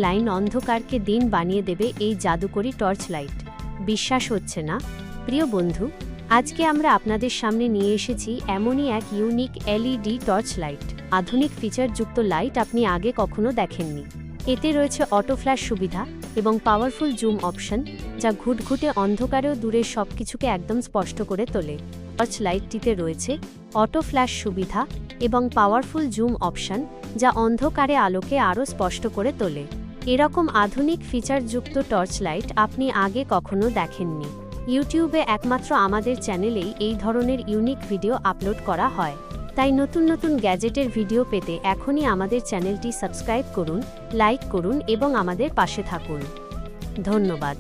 Line অন্ধকারকে দিন বানিয়ে দেবে এই জাদুকরি টর্চ লাইট। বিশ্বাস হচ্ছে না? প্রিয় বন্ধু, আজকে আমরা আপনাদের সামনে নিয়ে এসেছি এমনই এক ইউনিক এলইডি টর্চ লাইট। আধুনিক ফিচারযুক্ত লাইট আপনি আগে কখনো দেখেননি। এতে রয়েছে অটো ফ্ল্যাশ সুবিধা এবং পাওয়ারফুল জুম অপশন, যা ঘুটঘুটে অন্ধকারেও দূরের সবকিছুকে একদম স্পষ্ট করে তোলে। টর্চ লাইটটিতে রয়েছে অটো ফ্ল্যাশ সুবিধা এবং পাওয়ারফুল জুম অপশন, যা অন্ধকারে আলোকে আরও স্পষ্ট করে তোলে। এরকম আধুনিক ফিচারযুক্ত টর্চ লাইট আপনি আগে কখনো দেখেননি। ইউটিউবে একমাত্র আমাদের চ্যানেলেই এই ধরনের ইউনিক ভিডিও আপলোড করা হয়। তাই নতুন নতুন গ্যাজেটের ভিডিও পেতে এখনই আমাদের চ্যানেলটি সাবস্ক্রাইব করুন, লাইক করুন এবং আমাদের পাশে থাকুন। ধন্যবাদ।